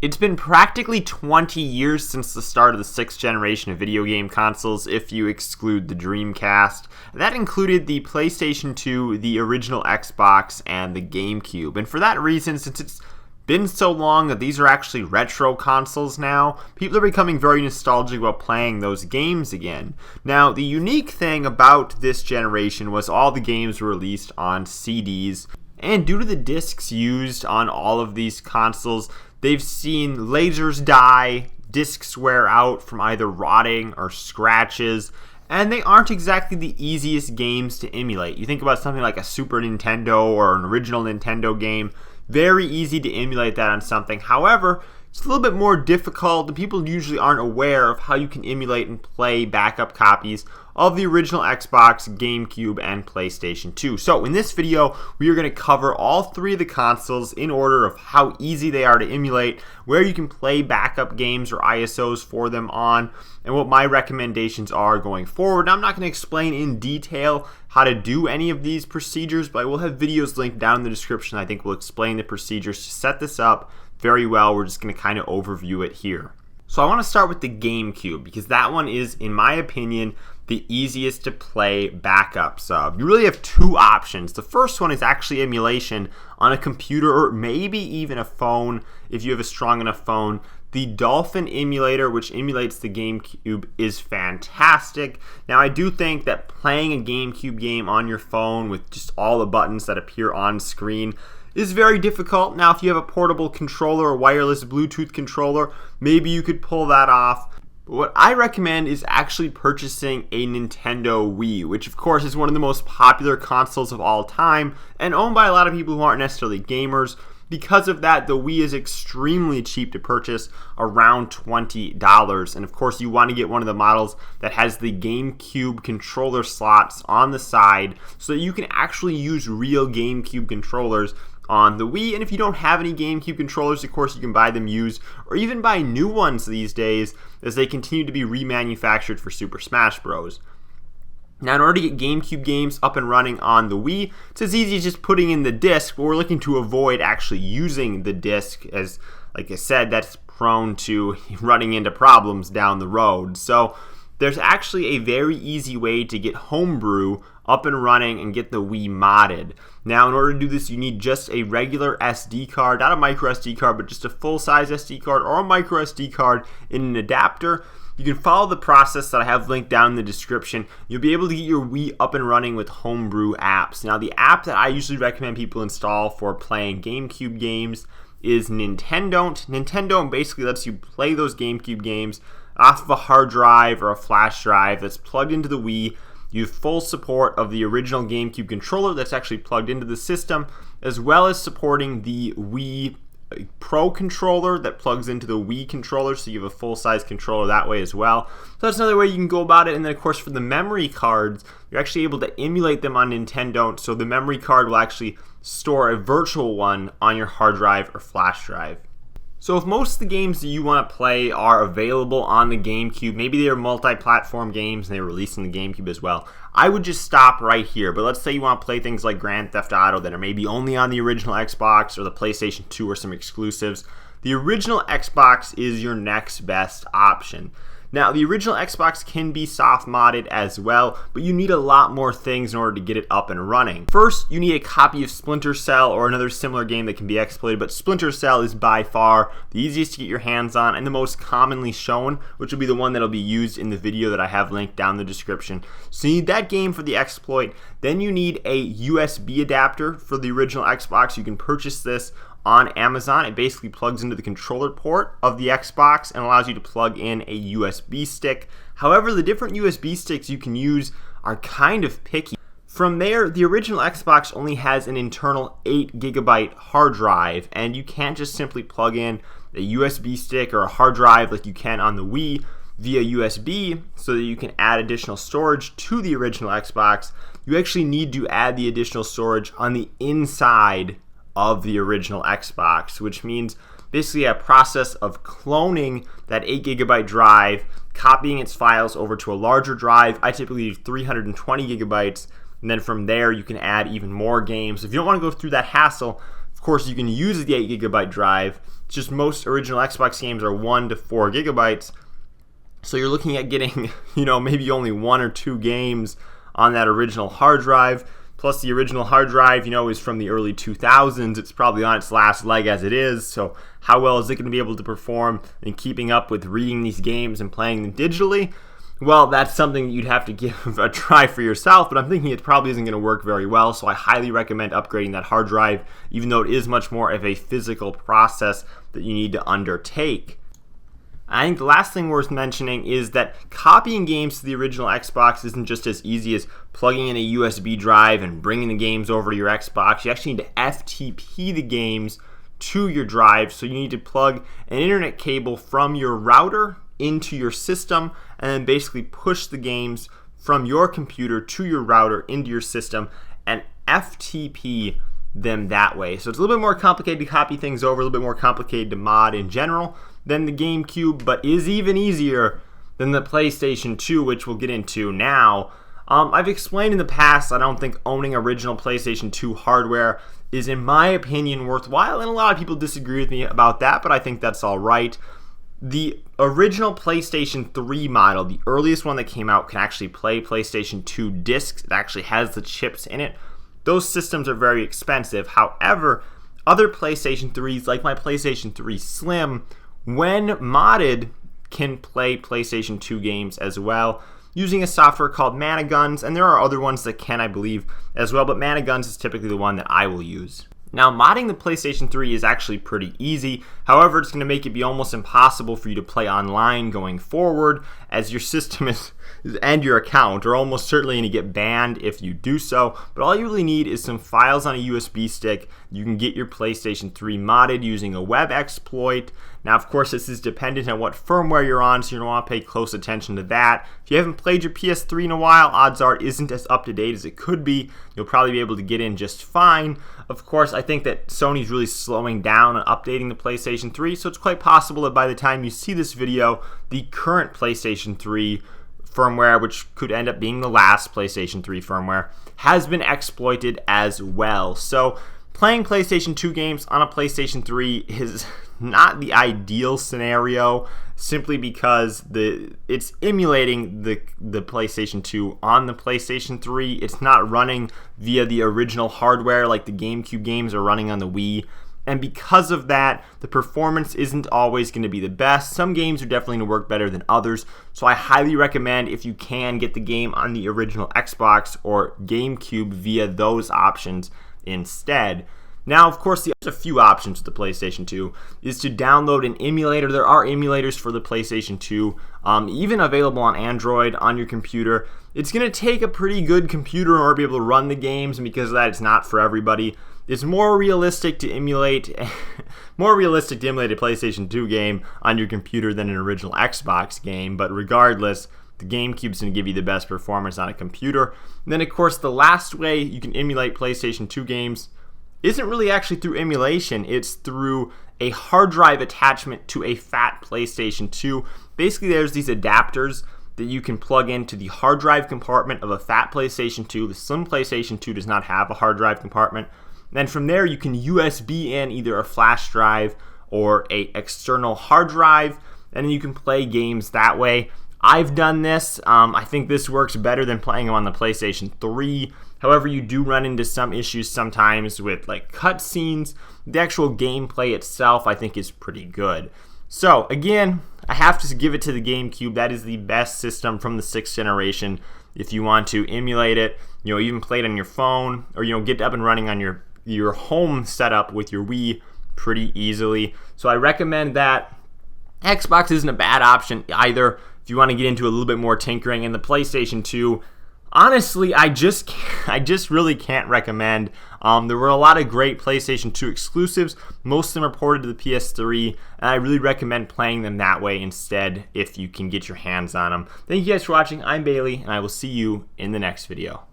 It's been practically 20 years since the start of the 6th generation of video game consoles, if you exclude the Dreamcast. That included the PlayStation 2, the original Xbox, and the Gamecube. And for that reason, since it's been so long that these are actually retro consoles now, people are becoming very nostalgic about playing those games again. Now, the unique thing about this generation was all the games were released on CDs, and due to the discs used on all of these consoles, they've seen lasers die, discs wear out from either rotting or scratches, and they aren't exactly the easiest games to emulate. You think about something like a Super Nintendo or an original Nintendo game, very easy to emulate that on something. However, it's a little bit more difficult, and people usually aren't aware of how you can emulate and play backup copies of the original Xbox, GameCube, and PlayStation 2. So in this video, we are going to cover all three of the consoles in order of how easy they are to emulate, where you can play backup games or ISOs for them on, and what my recommendations are going forward. Now, I'm not going to explain in detail how to do any of these procedures, but I will have videos linked down in the description I think will explain the procedures to set this up very well. We're just going to kind of overview it here. So I want to start with the GameCube because that one is, in my opinion, the easiest to play backups of. You really have two options. The first one is actually emulation on a computer or maybe even a phone if you have a strong enough phone. The Dolphin emulator, which emulates the GameCube, is fantastic. Now, I do think that playing a GameCube game on your phone with just all the buttons that appear on screen is very difficult. Now, if you have a portable controller or wireless Bluetooth controller, maybe you could pull that off. But what I recommend is actually purchasing a Nintendo Wii, which of course is one of the most popular consoles of all time and owned by a lot of people who aren't necessarily gamers. Because of that, the Wii is extremely cheap to purchase, around $20. And of course, you want to get one of the models that has the GameCube controller slots on the side so that you can actually use real GameCube controllers on the Wii. And if you don't have any GameCube controllers, of course, you can buy them used or even buy new ones these days as they continue to be remanufactured for Super Smash Bros. Now, in order to get GameCube games up and running on the Wii, it's as easy as just putting in the disc, but we're looking to avoid actually using the disc as, like I said, that's prone to running into problems down the road. So there's actually a very easy way to get Homebrew up and running and get the Wii modded. Now, in order to do this, you need just a regular SD card, not a micro SD card, but just a full-size SD card or a micro SD card in an adapter. You can follow the process that I have linked down in the description. You'll be able to get your Wii up and running with Homebrew apps. Now, the app that I usually recommend people install for playing GameCube games is Nintendo. Nintendo basically lets you play those GameCube games off of a hard drive or a flash drive that's plugged into the Wii. You have full support of the original GameCube controller that's actually plugged into the system, as well as supporting the Wii Pro controller that plugs into the Wii controller, so you have a full-size controller that way as well. So that's another way you can go about it. And then, of course, for the memory cards, you're actually able to emulate them on Nintendo, so the memory card will actually store a virtual one on your hard drive or flash drive. So if most of the games that you want to play are available on the GameCube, maybe they're multi-platform games and they're released on the GameCube as well, I would just stop right here. But let's say you want to play things like Grand Theft Auto that are maybe only on the original Xbox or the PlayStation 2 or some exclusives. The original Xbox is your next best option. Now, the original Xbox can be soft-modded as well, but you need a lot more things in order to get it up and running. First, you need a copy of Splinter Cell or another similar game that can be exploited, but Splinter Cell is by far the easiest to get your hands on and the most commonly shown, which will be the one that will be used in the video that I have linked down in the description. So you need that game for the exploit. Then you need a USB adapter for the original Xbox. You can purchase this on Amazon. It basically plugs into the controller port of the Xbox and allows you to plug in a USB stick. However, the different USB sticks you can use are kind of picky. From there, the original Xbox only has an internal 8GB hard drive, and you can't just simply plug in a USB stick or a hard drive like you can on the Wii via USB so that you can add additional storage to the original Xbox. You actually need to add the additional storage on the inside of the original Xbox, which means basically a process of cloning that 8GB drive, copying its files over to a larger drive. I typically use 320 gigabytes, and then from there you can add even more games. If you don't want to go through that hassle, of course, you can use the 8 GB drive. It's just most original Xbox games are 1 to 4 gigabytes. So you're looking at getting, maybe only 1 or 2 games on that original hard drive. Plus the original hard drive, is from the early 2000s. It's probably on its last leg as it is. So how well is it going to be able to perform in keeping up with reading these games and playing them digitally? Well, that's something you'd have to give a try for yourself, but I'm thinking it probably isn't going to work very well, so I highly recommend upgrading that hard drive, even though it is much more of a physical process that you need to undertake. I think the last thing worth mentioning is that copying games to the original Xbox isn't just as easy as plugging in a USB drive and bringing the games over to your Xbox. You actually need to FTP the games to your drive, so you need to plug an internet cable from your router into your system and then basically push the games from your computer to your router into your system and FTP them that way. So it's a little bit more complicated to copy things over, a little bit more complicated to mod in general than the GameCube, but is even easier than the PlayStation 2, which we'll get into now. I've explained in the past, I don't think owning original PlayStation 2 hardware is, in my opinion, worthwhile, and a lot of people disagree with me about that, but I think that's all right. The original PlayStation 3 model, the earliest one that came out, can actually play PlayStation 2 discs. It actually has the chips in it. Those systems are very expensive. However, other PlayStation 3s, like my PlayStation 3 Slim, when modded, can play PlayStation 2 games as well, using a software called Mana Guns, and there are other ones that can, I believe, as well, but Mana Guns is typically the one that I will use. Now, modding the PlayStation 3 is actually pretty easy. However, it's going to make it be almost impossible for you to play online going forward, as your system and your account are almost certainly going to get banned if you do so. But all you really need is some files on a USB stick. You can get your PlayStation 3 modded using a web exploit. Now, of course, this is dependent on what firmware you're on, so you're going to want to pay close attention to that. If you haven't played your PS3 in a while, odds are it isn't as up to date as it could be. You'll probably be able to get in just fine. Of course, I think that Sony's really slowing down on updating the PlayStation 3, so it's quite possible that by the time you see this video, the current PlayStation 3 firmware, which could end up being the last PlayStation 3 firmware, has been exploited as well. So playing PlayStation 2 games on a PlayStation 3 is not the ideal scenario, simply because it's emulating the PlayStation 2 on the PlayStation 3. It's not running via the original hardware like the GameCube games are running on the Wii. And because of that, the performance isn't always going to be the best. Some games are definitely going to work better than others. So I highly recommend, if you can, get the game on the original Xbox or GameCube via those options instead. Now, of course, there's a few options with the PlayStation 2, is to download an emulator. There are emulators for the PlayStation 2, even available on Android on your computer. It's going to take a pretty good computer in order to be able to run the games, and because of that, it's not for everybody. It's more realistic to emulate a PlayStation 2 game on your computer than an original Xbox game, but regardless, the GameCube's going to give you the best performance on a computer. And then, of course, the last way you can emulate PlayStation 2 games isn't really actually through emulation. It's through a hard drive attachment to a fat PlayStation 2. Basically, there's these adapters that you can plug into the hard drive compartment of a fat PlayStation 2. The slim PlayStation 2 does not have a hard drive compartment. Then from there, you can USB in either a flash drive or a external hard drive, and then you can play games that way. I've done this. I think this works better than playing them on the PlayStation 3. However, you do run into some issues sometimes with like cutscenes. The actual gameplay itself, I think, is pretty good. So again, I have to give it to the GameCube. That is the best system from the 6th generation. If you want to emulate it, even play it on your phone, or get up and running on your home setup with your Wii pretty easily. So I recommend that. Xbox isn't a bad option either if you want to get into a little bit more tinkering. And the PlayStation 2, honestly, I just really can't recommend. There were a lot of great PlayStation 2 exclusives. Most of them are ported to the PS3, and I really recommend playing them that way instead if you can get your hands on them. Thank you guys for watching. I'm Bailey, and I will see you in the next video.